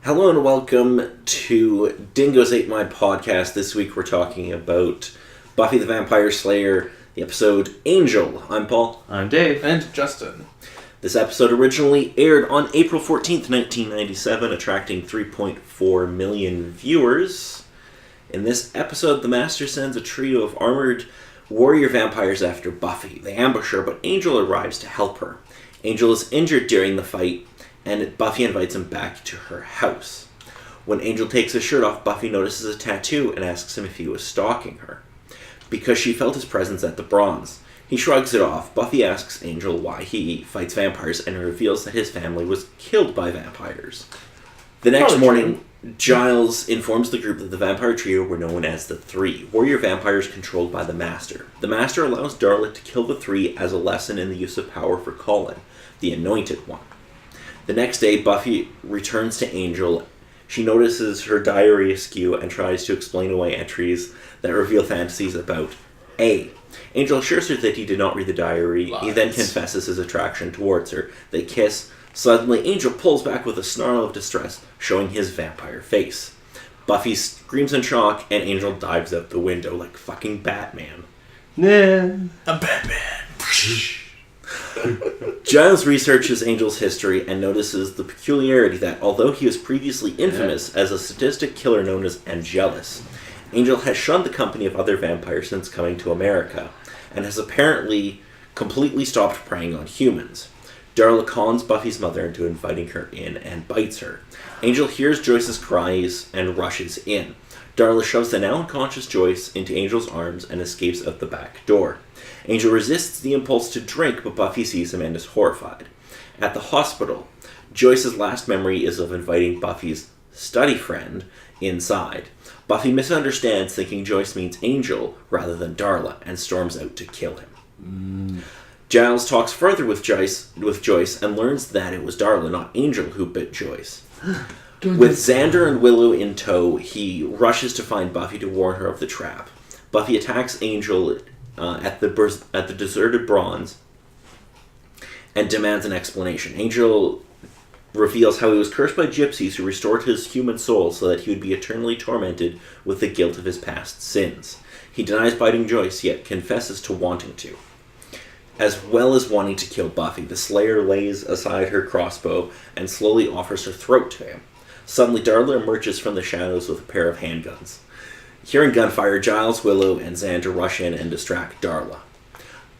Hello and welcome to Dingoes Ate My Podcast. This week we're talking about Buffy the Vampire Slayer, the episode Angel. I'm Paul. I'm Dave. And Justin. This episode originally aired on April 14th, 1997, attracting 3.4 million viewers. In this episode, the Master sends a trio of armored warrior vampires after Buffy. They ambush her, but Angel arrives to help her. Angel is injured during the fight, and Buffy invites him back to her house. When Angel takes his shirt off, Buffy notices a tattoo and asks him if he was stalking her, because she felt his presence at the Bronze. He shrugs it off. Buffy asks Angel why he fights vampires and reveals that his family was killed by vampires. The next morning, Giles informs the group that the vampire trio were known as the Three, warrior vampires controlled by the Master. The Master allows Darla to kill the Three as a lesson in the use of power for Colin, the Anointed One. The next day, Buffy returns to Angel. She notices her diary askew and tries to explain away entries that reveal fantasies about A. Angel assures her that he did not read the diary. Lies. He then confesses his attraction towards her. They kiss. Suddenly, Angel pulls back with a snarl of distress, showing his vampire face. Buffy screams in shock, and Angel dives out the window like fucking Batman. Nah. A Batman. Giles researches Angel's history and notices the peculiarity that, although he was previously infamous as a sadistic killer known as Angelus, Angel has shunned the company of other vampires since coming to America, and has apparently completely stopped preying on humans. Darla cons Buffy's mother into inviting her in and bites her. Angel hears Joyce's cries and rushes in. Darla shoves the now unconscious Joyce into Angel's arms and escapes out the back door. Angel resists the impulse to drink, but Buffy sees him and is horrified. At the hospital, Joyce's last memory is of inviting Buffy's study friend inside. Buffy misunderstands, thinking Joyce means Angel rather than Darla, and storms out to kill him. Giles talks further with Joyce and learns that it was Darla, not Angel, who bit Joyce. With Xander and Willow in tow, he rushes to find Buffy to warn her of the trap. Buffy attacks Angel at the deserted Bronze and demands an explanation. Angel reveals how he was cursed by gypsies who restored his human soul so that he would be eternally tormented with the guilt of his past sins. He denies biting Joyce, yet confesses to wanting to, as well as wanting to kill Buffy. The Slayer lays aside her crossbow and slowly offers her throat to him. Suddenly, Darla emerges from the shadows with a pair of handguns. Hearing gunfire, Giles, Willow, and Xander rush in and distract Darla.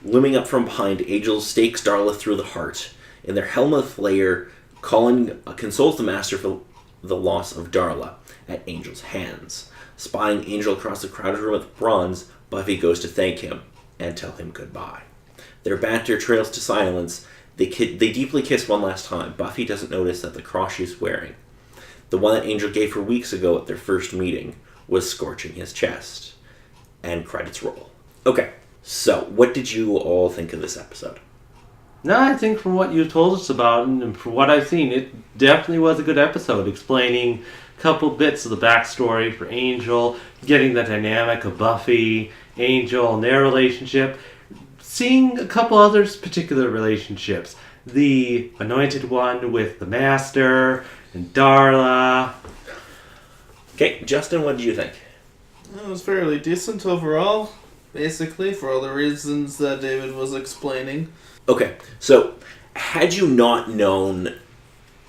Looming up from behind, Angel stakes Darla through the heart. In their Hellmouth lair, Colin consoles the Master for the loss of Darla at Angel's hands. Spying Angel across the crowded room at the Bronze, Buffy goes to thank him and tell him goodbye. Their banter trails to silence. They deeply kiss one last time. Buffy doesn't notice that the cross she's wearing, the one that Angel gave her weeks ago at their first meeting, was scorching his chest. And credits roll. Okay, so what did you all think of this episode? No, I think from what you told us about and from what I've seen, it definitely was a good episode, explaining a couple bits of the backstory for Angel, getting the dynamic of Buffy, Angel, and their relationship, seeing a couple other particular relationships. The Anointed One with the Master and Darla. Okay, Justin, what did you think? It was fairly decent overall, basically, for all the reasons that David was explaining. Okay, so had you not known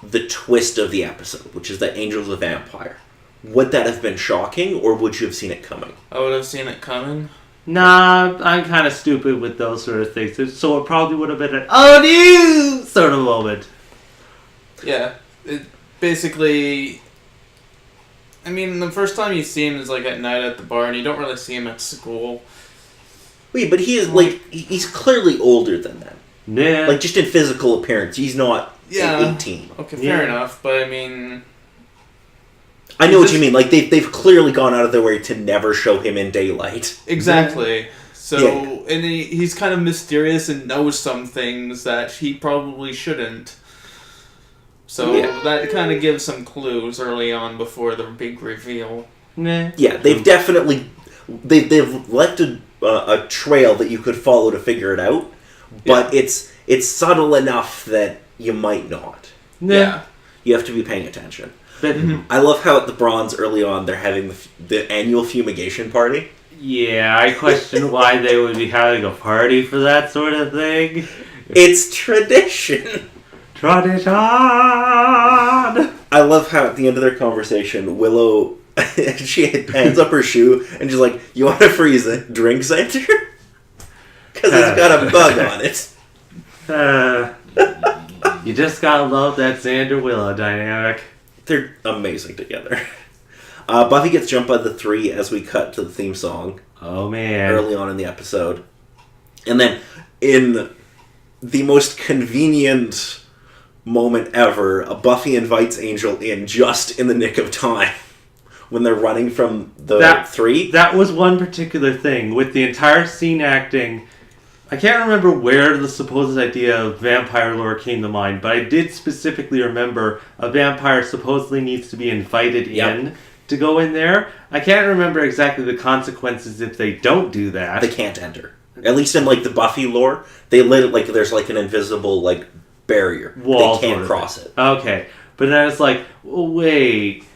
the twist of the episode, which is that Angel's a vampire, would that have been shocking, or would you have seen it coming? I would have seen it coming. Nah, I'm kind of stupid with those sort of things, so it probably would have been an "oh no" sort of moment. Yeah, it basically... I mean, the first time you see him is like at night at the bar, and you don't really see him at school. Wait, but he is, like, he's clearly older than that. Yeah. Like, just in physical appearance, he's not 18. Okay, fair enough, but I mean... I know what you mean. Like, they've clearly gone out of their way to never show him in daylight. Exactly. So, Yeah. and he's kind of mysterious and knows some things that he probably shouldn't. So that kind of gives some clues early on before the big reveal. Nah. Yeah, they've definitely... They've left a trail that you could follow to figure it out, but it's subtle enough that you might not. Yeah. You have to be paying attention. But I love how at the Bronze early on they're having the annual fumigation party. yeah, I question why they would be having a party for that sort of thing. It's tradition. Tradition! I love how at the end of their conversation, Willow, she hands up her shoe and she's like, "You want to freeze a drink, Xander? Because it's got a bug on it." You just gotta love that Xander Willow dynamic. They're amazing together. Buffy gets jumped by the 3 as we cut to the theme song. Oh man. Early on in the episode. And then, in the most convenient moment ever, Buffy invites Angel in just in the nick of time. When they're running from the 3. That was one particular thing. With the entire scene acting, I can't remember where the supposed idea of vampire lore came to mind, but I did specifically remember a vampire supposedly needs to be invited in to go in there. I can't remember exactly the consequences if they don't do that. They can't enter. At least in like the Buffy lore, they lit it like there's like an invisible like barrier. Wall they can't cross it. Okay. But then it's like, well, wait.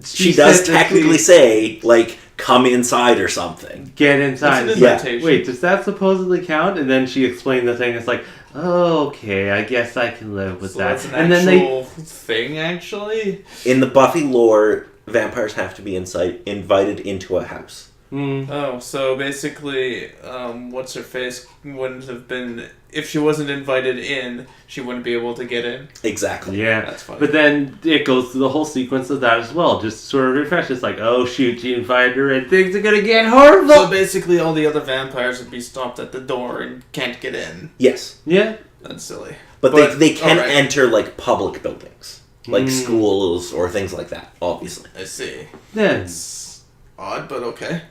She does technically say, like, come inside or something. Get inside. It's an invitation. Wait, does that supposedly count? And then she explained the thing. It's like, oh, okay, I guess I can live with that. That's an and actual thing, actually? In the Buffy lore, vampires have to be invited into a house. Oh, so basically, what's-her-face wouldn't have been... If she wasn't invited in, she wouldn't be able to get in. Exactly. Yeah. That's funny. But then it goes through the whole sequence of that as well. Just sort of refresh. It's like, oh, shoot, she invited her in. Things are going to get horrible. So basically, all the other vampires would be stopped at the door and can't get in. Yes. Yeah. That's silly. But they can enter, like, public buildings. Like schools or things like that, obviously. I see. Yeah. It's odd, but okay.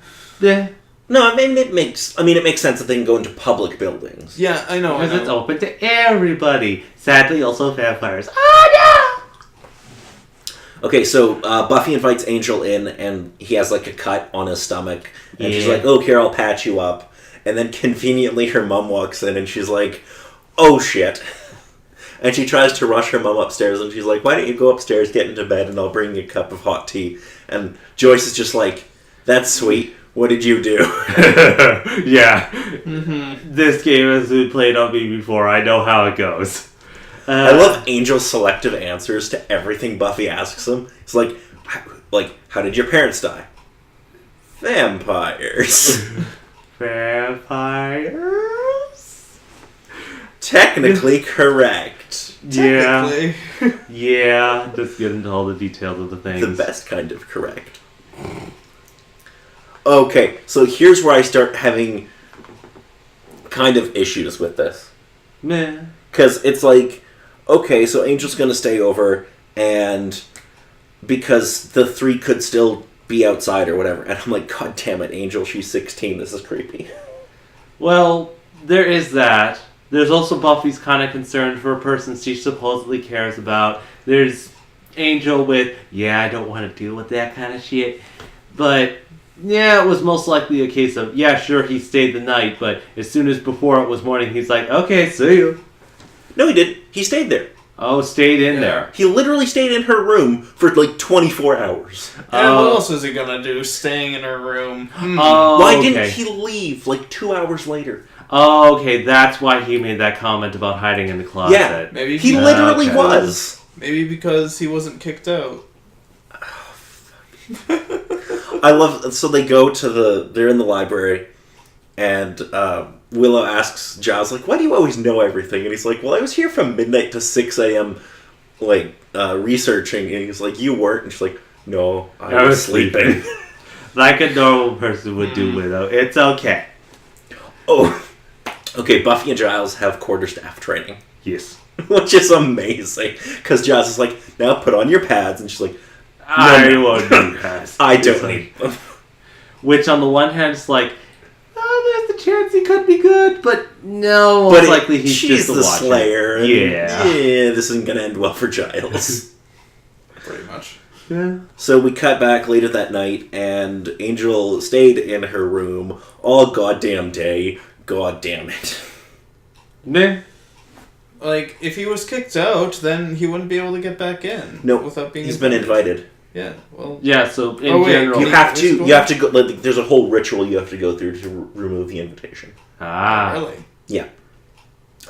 Yeah. No, I mean, it makes sense that they can go into public buildings. Yeah, I know. Because it's open to everybody. Sadly, also vampires. Oh, no! Okay, so Buffy invites Angel in, and he has, like, a cut on his stomach. And she's like, "Oh, here, I'll patch you up." And then, conveniently, her mom walks in, and she's like, "Oh, shit." And she tries to rush her mom upstairs, and she's like, "Why don't you go upstairs, get into bed, and I'll bring you a cup of hot tea." And Joyce is just like, "That's sweet. What did you do?" Yeah. Mm-hmm. This game has been played on me before. I know how it goes. I love Angel's selective answers to everything Buffy asks him. It's like, how did your parents die? Vampires. Vampires? Technically correct. Technically. Yeah. Just get into all the details of the things. The best kind of correct. Okay, so here's where I start having kind of issues with this. Meh. Because it's like, okay, so Angel's going to stay over, and because the 3 could still be outside or whatever. And I'm like, God damn it, Angel, she's 16, this is creepy. Well, there is that. There's also Buffy's kind of concern for a person she supposedly cares about. There's Angel with, I don't want to deal with that kind of shit. But... yeah, it was most likely a case of, sure, he stayed the night, but as soon as before it was morning, he's like, okay, see you. No, he didn't. He stayed there. Oh, stayed in there. He literally stayed in her room for like 24 hours. And what else was he gonna do, staying in her room? Why didn't he leave like 2 hours later? Oh, okay, that's why he made that comment about hiding in the closet. Yeah, maybe he literally was. Maybe because he wasn't kicked out. I love... So they go to they're in the library, and Willow asks Giles, like, "Why do you always know everything?" And he's like, "Well, I was here from midnight to 6 a.m., like, researching." And he's like, "You weren't?" And she's like, "No, I was sleeping." Like a normal person would do, Willow. It's okay. Oh. Okay, Buffy and Giles have quarterstaff training. Yes. Which is amazing. Because Giles is like, "Now put on your pads." And she's like, I won't do that. I don't need them. Which, on the one hand, is like, there's the chance he could be good, but no, most likely he's she's just the Slayer. Yeah. This isn't going to end well for Giles. Pretty much. Yeah. So we cut back later that night, and Angel stayed in her room all goddamn day. God damn it. Meh. like, if he was kicked out, then he wouldn't be able to get back in. No, without being he's been invited. Yeah, well... Yeah, so in general... You have to go, like, there's a whole ritual you have to go through to remove the invitation. Ah. Really? Yeah.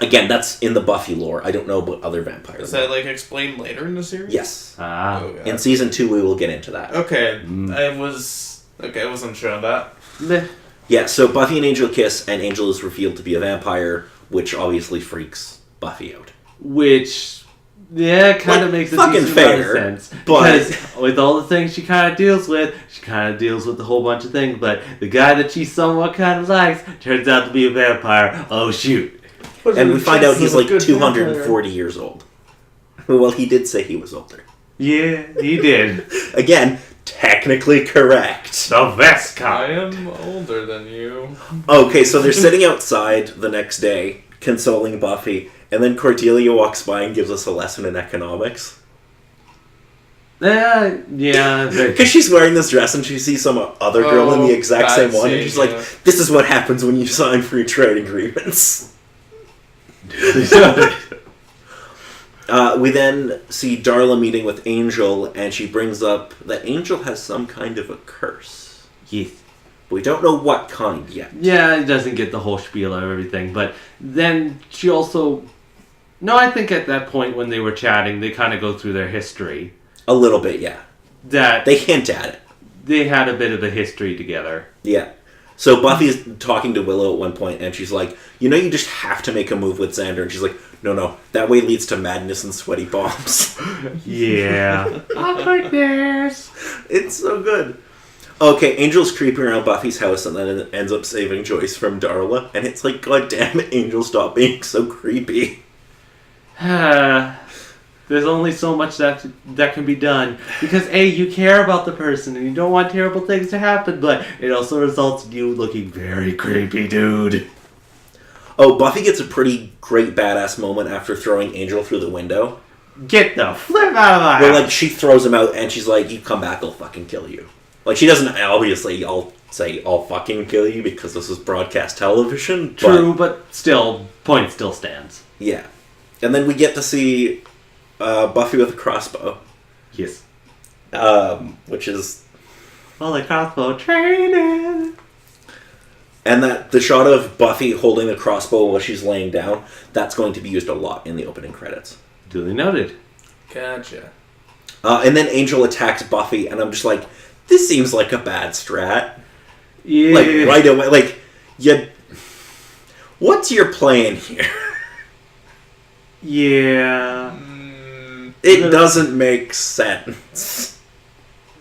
Again, that's in the Buffy lore. I don't know about other vampires. Is that, like, explained later in the series? Yes. Ah. Oh, In season 2, we will get into that. Okay, I wasn't sure on that. Meh. Yeah, so Buffy and Angel kiss, and Angel is revealed to be a vampire, which obviously freaks Buffy out. Which, yeah, kind of Like, makes a fucking decent amount of fair, sense. but- Because with all the things she kind of deals with, she kind of deals with a whole bunch of things, but the guy that she somewhat kind of likes turns out to be a vampire. Oh, shoot. And we find out he's like 240 years old. Well, he did say he was older. Yeah, he did. Again, technically correct. The vest I cop. am older than you. Okay, so they're sitting outside the next day, consoling Buffy, and then Cordelia walks by and gives us a lesson in economics. Yeah. Because she's wearing this dress and she sees some other girl in the exact same one, and she's like, this is what happens when you sign free trade agreements. We then see Darla meeting with Angel, and she brings up that Angel has some kind of a curse. Yes. We don't know what kind yet. Yeah, he doesn't get the whole spiel of everything, but then she also... No, I think at that point when they were chatting, they kind of go through their history. A little bit, yeah. That They hint at it. they had a bit of a history together. Yeah. So Buffy's talking to Willow at one point, and she's like, you just have to make a move with Xander. And she's like, no, that way leads to madness and sweaty bombs. Yeah. Awkwardness. It's so good. Okay, Angel's creeping around Buffy's house, and then it ends up saving Joyce from Darla. And it's like, God damn it, Angel, stop being so creepy. There's only so much that can be done. Because A, you care about the person, and you don't want terrible things to happen, but it also results in you looking very creepy, dude. Oh, Buffy gets a pretty great badass moment after throwing Angel through the window. Get the flip out of my Where, house. like, she throws him out, and she's like, you come back, I'll fucking kill you. Like, she doesn't, obviously, I'll say, I'll fucking kill you, because this is broadcast television. True, but still, point still stands. Yeah. And then we get to see Buffy with a crossbow. Yes. Which is... Well, the crossbow training. And that the shot of Buffy holding the crossbow while she's laying down, that's going to be used a lot in the opening credits. Duly noted. Gotcha. And then Angel attacks Buffy, and I'm just like, this seems like a bad strat. Yeah. Like, right away. Like, what's your plan here? Yeah. It doesn't make sense.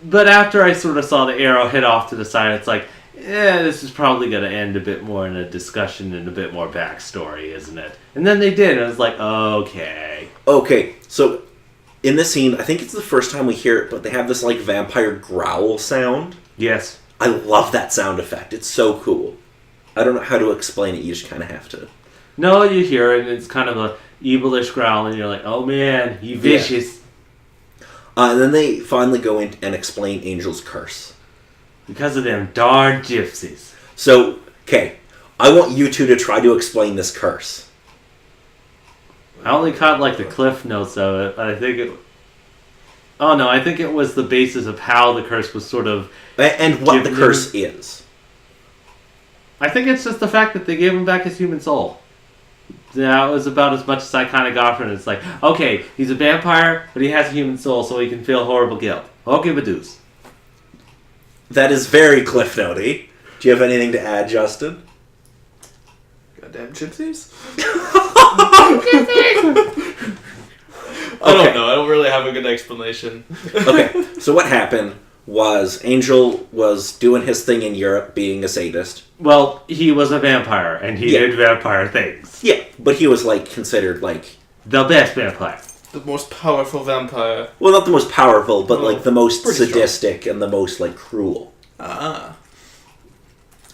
But after I sort of saw the arrow hit off to the side, it's like, this is probably going to end a bit more in a discussion and a bit more backstory, isn't it? And then they did, and I was like, okay. Okay, so in this scene, I think it's the first time we hear it, but they have this, like, vampire growl sound. Yes. I love that sound effect. It's so cool. I don't know how to explain it. You just kind of have to. No, you hear it, and it's kind of a evilish growl, and you're like, oh man, he vicious. And then they finally go in and explain Angel's curse. Because of them darn gypsies. So, okay, I want you two to try to explain this curse. I only caught like the cliff notes of it. I think it... Oh no, I think it was the basis of how the curse was sort of... And what the curse is. I think it's just the fact that they gave him back his human soul. That was about as much as I kind of got from it. It's like, okay, he's a vampire, but he has a human soul, so he can feel horrible guilt. Okay, but deuce. That is very Cliff Note-y. Do you have anything to add, Justin? Goddamn gypsies? I don't know. I don't really have a good explanation. Okay, so what happened was Angel was doing his thing in Europe, being a sadist. Well, he was a vampire, and he did vampire things. Yeah, but he was, like, considered, like... The best vampire. The most powerful vampire. Well, not the most powerful, but, like, the most pretty sadistic and the most, like, cruel. Ah.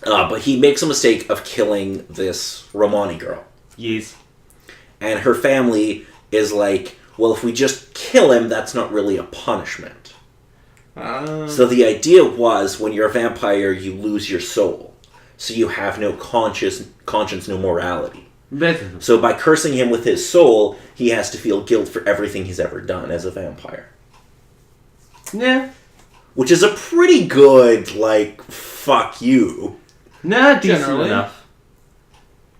But he makes a mistake of killing this Romani girl. Yes. And her family is like, well, if we just kill him, that's not really a punishment. So the idea was, when you're a vampire, you lose your soul. So you have no conscience, no morality. Basically. So by cursing him with his soul, he has to feel guilt for everything he's ever done as a vampire. Yeah. Which is a pretty good, like, fuck you. Nah, decent Generally. enough.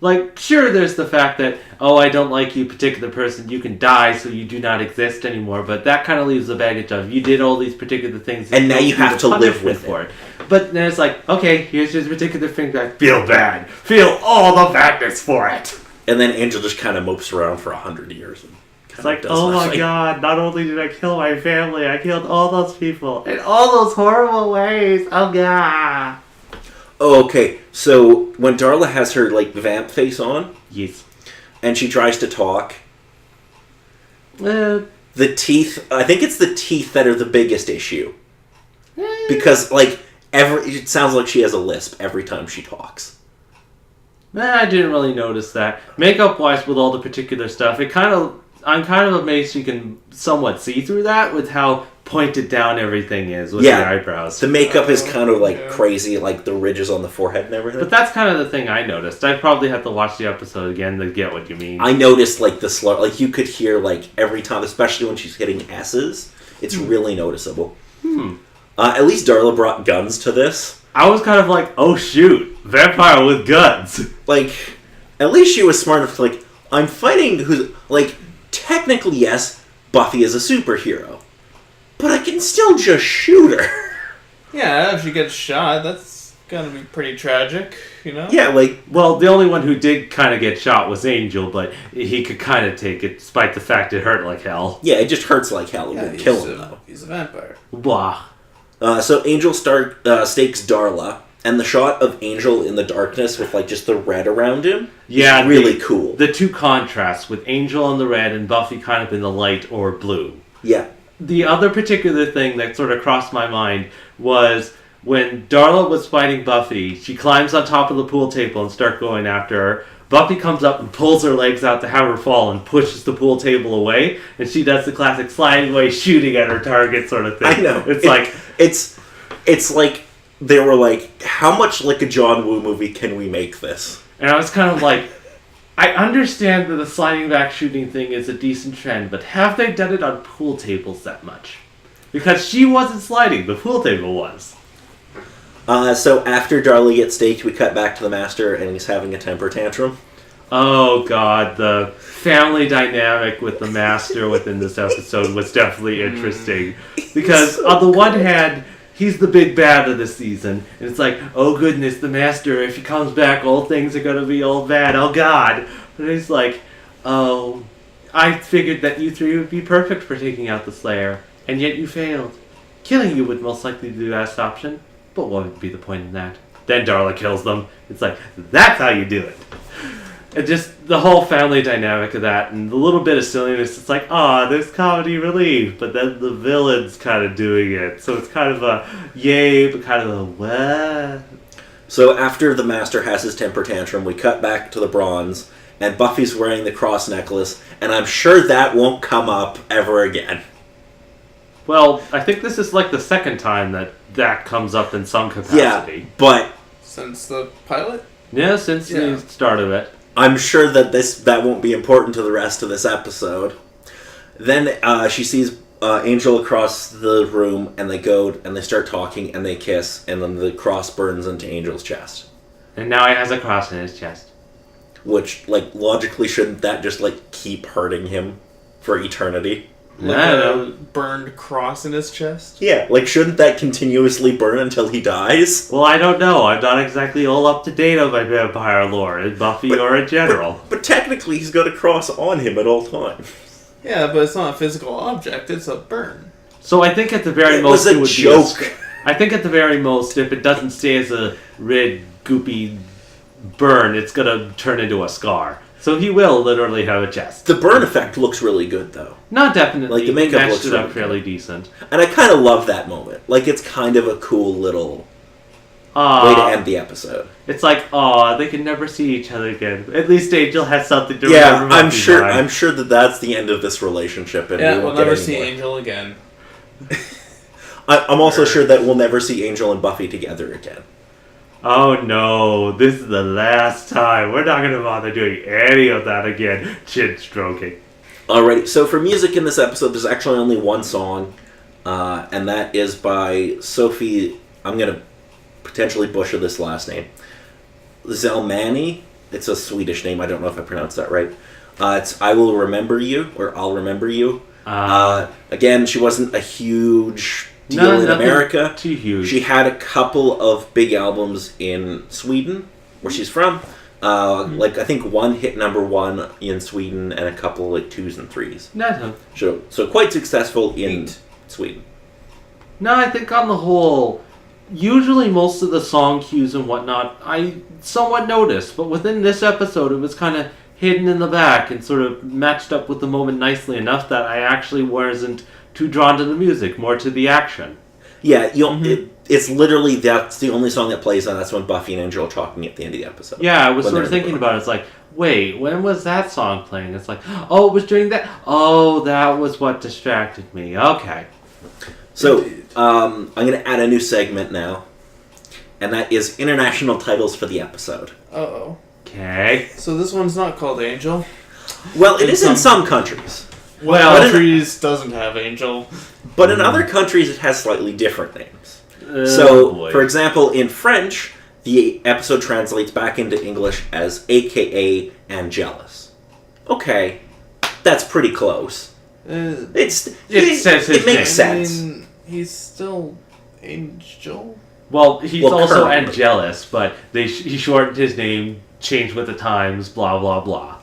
Like, sure, there's the fact that, oh, I don't like you, particular person, you can die, so you do not exist anymore, but that kind of leaves the baggage of, you did all these particular things, and now you have to live with for it. But then it's like, okay, here's this particular thing that feel bad. Feel all the badness for it. And then Angel just kind of mopes around for 100 years. And It's like, oh my god, not only did I kill my family, I killed all those people in all those horrible ways. Oh god. Oh, okay. So when Darla has her, like, vamp face on, Yes. and she tries to talk, Uh, the teeth, I think it's the teeth that are the biggest issue. eh. Because, like, it sounds like she has a lisp every time she talks. I didn't really notice that. Makeup-wise, with all the particular stuff, I'm kind of amazed you can somewhat see through that with how pointed down everything is with the eyebrows. The makeup is kind of, like, Yeah. crazy, like the ridges on the forehead and everything. But that's kind of the thing I noticed. I probably have to watch the episode again to get what you mean. I noticed, like, the slur, like, you could hear, like, every time, especially when she's hitting S's, it's really noticeable. At least Darla brought guns to this. I was kind of like, oh shoot, vampire with guns. Like, at least she was smart enough to, like, I'm fighting who's, like, technically, yes, Buffy is a superhero. But I can still just shoot her. Yeah, if she gets shot, that's gonna be pretty tragic, you know? Yeah, like, Well, the only one who did kind of get shot was Angel, but he could kind of take it, despite the fact it hurt like hell. yeah, it just hurts like hell. It won't kill him, though. He's a vampire. Blah. So Angel stakes Darla, and the shot of Angel in the darkness with, like, just the red around him Yeah, is really cool. The two contrasts, with Angel in the red and Buffy kind of in the light or blue. Yeah. The other particular thing that sort of crossed my mind was when Darla was fighting Buffy, she climbs on top of the pool table and starts going after her. Buffy comes up and pulls her legs out to have her fall and pushes the pool table away, and she does the classic sliding away, shooting at her target sort of thing. I know. It's like they were like, how much like a John Woo movie can we make this? And I was kind of like, I understand that the sliding back shooting thing is a decent trend, but have they done it on pool tables that much? Because she wasn't sliding, the pool table was. So after Darla gets staked, we cut back to the Master, and he's having a temper tantrum. Oh god, the family dynamic with the Master within this episode was definitely interesting. Because on the one hand, he's the big bad of the season, and it's like, oh goodness, the Master, if he comes back, all things are gonna be all bad, oh god. But he's like, oh, I figured that you three would be perfect for taking out the Slayer, and yet you failed. Killing you would most likely be the best option, but what would be the point in that? Then Darla kills them. It's like, that's how you do it. And just the whole family dynamic of that, and the little bit of silliness, it's like, there's comedy relief, but then the villain's kind of doing it. So it's kind of a yay, but kind of a what? So after the Master has his temper tantrum, we cut back to the Bronze, and Buffy's wearing the cross necklace, and I'm sure that won't come up ever again. Well, I think this is like the second time that comes up in some capacity. Yeah, but Since the pilot? Yeah, since the start of it. I'm sure that that won't be important to the rest of this episode. Then she sees Angel across the room, and they go and they start talking, and they kiss, and then the cross burns into Angel's chest. And now he has a cross in his chest. Which, like, logically, shouldn't that just, like, keep hurting him for eternity? Like I a don't know. burned cross in his chest? Yeah, like, shouldn't that continuously burn until he dies? Well, I don't know. I'm not exactly all up to date on my vampire lore, in Buffy or in general. But technically, he's got a cross on him at all times. Yeah, but it's not a physical object, it's a burn. So I think at the very It most was a it would joke. be I think at the very most, if it doesn't stay as a red, goopy burn, it's gonna turn into a scar. So he will literally have a chest. The burn effect looks really good, though. Not definitely. Like, the makeup He looks matched it up really fairly good. decent. And I kind of love that moment. Like, it's kind of a cool little way to end the episode. It's like, they can never see each other again. At least Angel has something to Yeah, remember. I'm Buffy sure. by. I'm sure that that's the end of this relationship, and Yeah, we we'll won't get never any see more. Angel again. I'm also sure that we'll never see Angel and Buffy together again. Oh no, this is the last time. We're not going to bother doing any of that again. Chin stroking. Alrighty, so for music in this episode, there's actually only one song, and that is by Sophie, I'm going to potentially butcher this last name, Zelmani. It's a Swedish name, I don't know if I pronounced that right. It's I Will Remember You, or I'll Remember You. Again, she wasn't a huge deal in America. Too huge. She had a couple of big albums in Sweden, where she's from. I think one hit #1 in Sweden and a couple like 2s and 3s. No. So quite successful in Sweden. No, I think on the whole, usually most of the song cues and whatnot, I somewhat noticed, but within this episode it was kind of hidden in the back and sort of matched up with the moment nicely enough that I actually wasn't too drawn to the music, more to the action. Yeah, it's literally that's the only song that plays, and that's when Buffy and Angel are talking at the end of the episode. Yeah, I was sort of thinking about it. It's like, wait, when was that song playing? It's like, oh, it was during that. Oh, that was what distracted me. Okay. So, I'm going to add a new segment now, and that is international titles for the episode. Uh-oh. Okay. So this one's not called Angel. Well, it is in some countries. Well, countries doesn't have Angel. But in other countries, it has slightly different names. Boy. For example, in French, the episode translates back into English as AKA Angelus. Okay, that's pretty close. It makes sense. I mean, he's still Angel. Well, he's also currently Angelus, but he shortened his name, changed with the times, blah blah blah.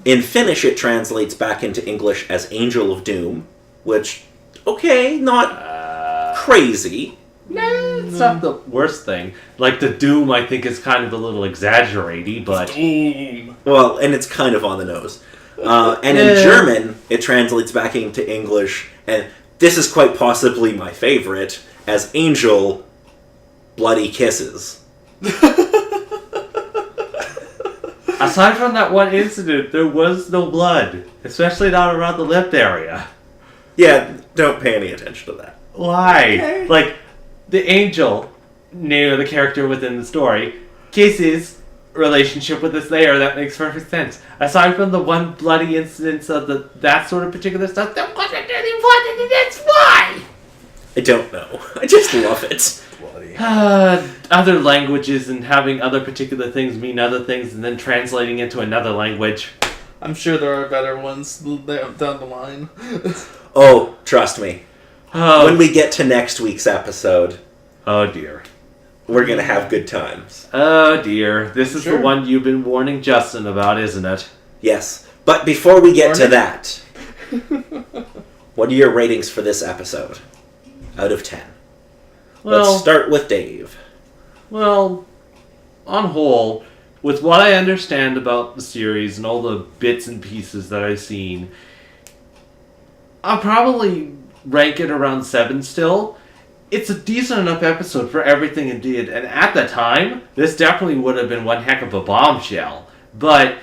In Finnish, it translates back into English as Angel of Doom, which, okay, not crazy. Nah, it's not the worst thing. Like, the Doom, I think, is kind of a little exaggerated, but... Doom. Well, and it's kind of on the nose. And in German, it translates back into English, and this is quite possibly my favorite, as Angel Bloody Kisses. Aside from that one incident, there was no blood. Especially not around the lip area. Yeah, don't pay any attention to that. Why? Okay. Like, the Angel, name of the character within the story, Kisses relationship with the Slayer, that makes perfect sense. Aside from the one bloody incidence of that sort of particular stuff, that wasn't really important, and that's why! I don't know. I just love it. Other languages and having other particular things mean other things and then translating into another language. I'm sure there are better ones down the line. Oh, trust me. When we get to next week's episode... Oh dear. We're gonna have good times. Oh dear. This is Sure. the one you've been warning Justin about, isn't it? Yes. But before we get to that, what are your ratings for this episode? Out of 10. Well, Let's start with Dave. Well, on whole, with what I understand about the series and all the bits and pieces that I've seen, I'll probably rank it around 7 still. It's a decent enough episode for everything it did, and at the time, this definitely would have been one heck of a bombshell. But,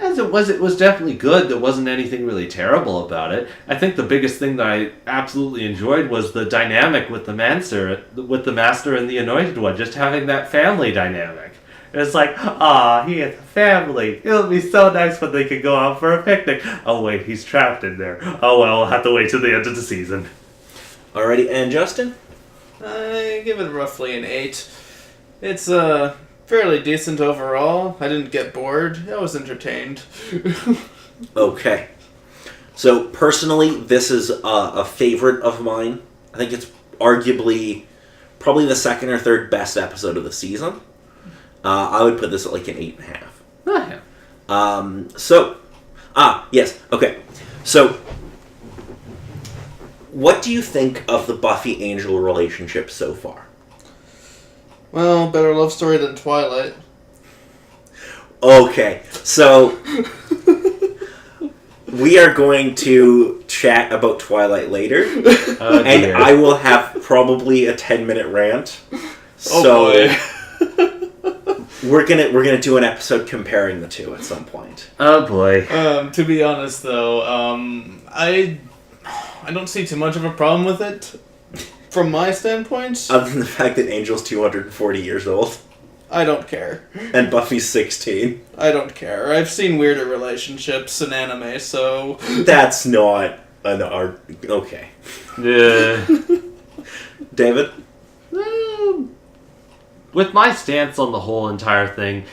as it was definitely good. There wasn't anything really terrible about it. I think the biggest thing that I absolutely enjoyed was the dynamic with the Master and the Anointed One, just having that family dynamic. It's like, he has a family. It'll be so nice when they can go out for a picnic. Oh wait, he's trapped in there. Oh well, we'll have to wait till the end of the season. Alrighty, and Justin? I give it roughly an 8. It's fairly decent overall. I didn't get bored. I was entertained. Okay. So, personally, this is a favorite of mine. I think it's arguably probably the second or third best episode of the season. I would put this at like an 8.5. Yes, okay. So, what do you think of the Buffy-Angel relationship so far? Well, better love story than Twilight. Okay, so we are going to chat about Twilight later, and I will have probably a 10-minute rant. So we're gonna do an episode comparing the two at some point. Oh boy. To be honest, though, I don't see too much of a problem with it. From my standpoint. Other than the fact that Angel's 240 years old. I don't care. And Buffy's 16. I don't care. I've seen weirder relationships in anime, so... That's not an art... Okay. Yeah. David? With my stance on the whole entire thing,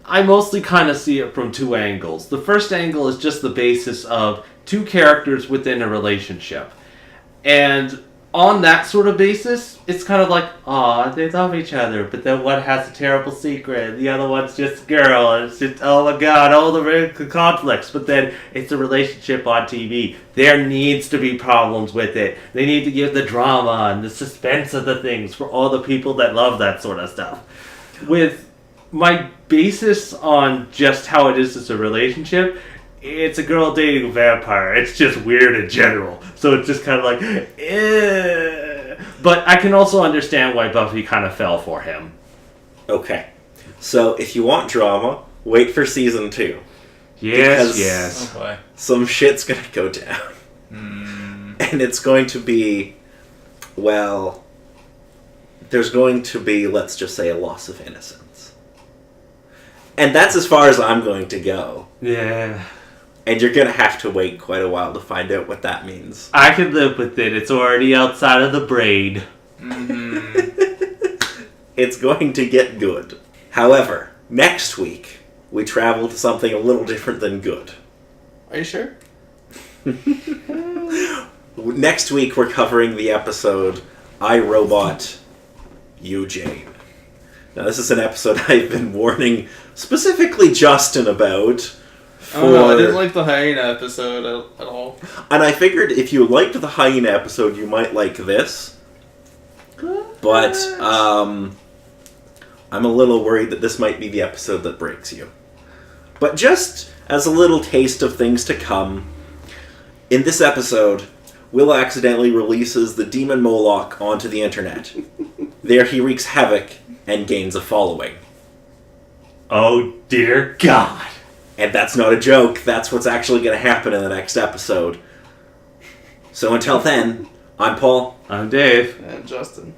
I mostly kind of see it from two angles. The first angle is just the basis of two characters within a relationship. And on that sort of basis, it's kind of like, aw, they love each other, but then one has a terrible secret, and the other one's just a girl, and it's just, oh my god, all the conflicts. But then it's a relationship on TV. There needs to be problems with it. They need to give the drama and the suspense of the things for all the people that love that sort of stuff. With my basis on just how it is as a relationship, it's a girl dating a vampire. It's just weird in general. So it's just kind of like, eh. But I can also understand why Buffy kind of fell for him. Okay. So, if you want drama, wait for season 2. Yes. Oh boy. Some shit's gonna go down. And it's going to be, well, there's going to be, let's just say, a loss of innocence. And that's as far as I'm going to go. Yeah. And you're going to have to wait quite a while to find out what that means. I can live with it. It's already outside of the braid. It's going to get good. However, next week, we travel to something a little different than good. Are you sure? Next week, we're covering the episode I, Robot, You, Jane. Now, this is an episode I've been warning specifically Justin about. Oh no, I didn't like the hyena episode at all. And I figured if you liked the hyena episode, you might like this. But, I'm a little worried that this might be the episode that breaks you. But just as a little taste of things to come, in this episode, Will accidentally releases the demon Moloch onto the internet. There he wreaks havoc and gains a following. Oh dear God. And that's not a joke, that's what's actually going to happen in the next episode. So until then, I'm Paul. I'm Dave. And Justin.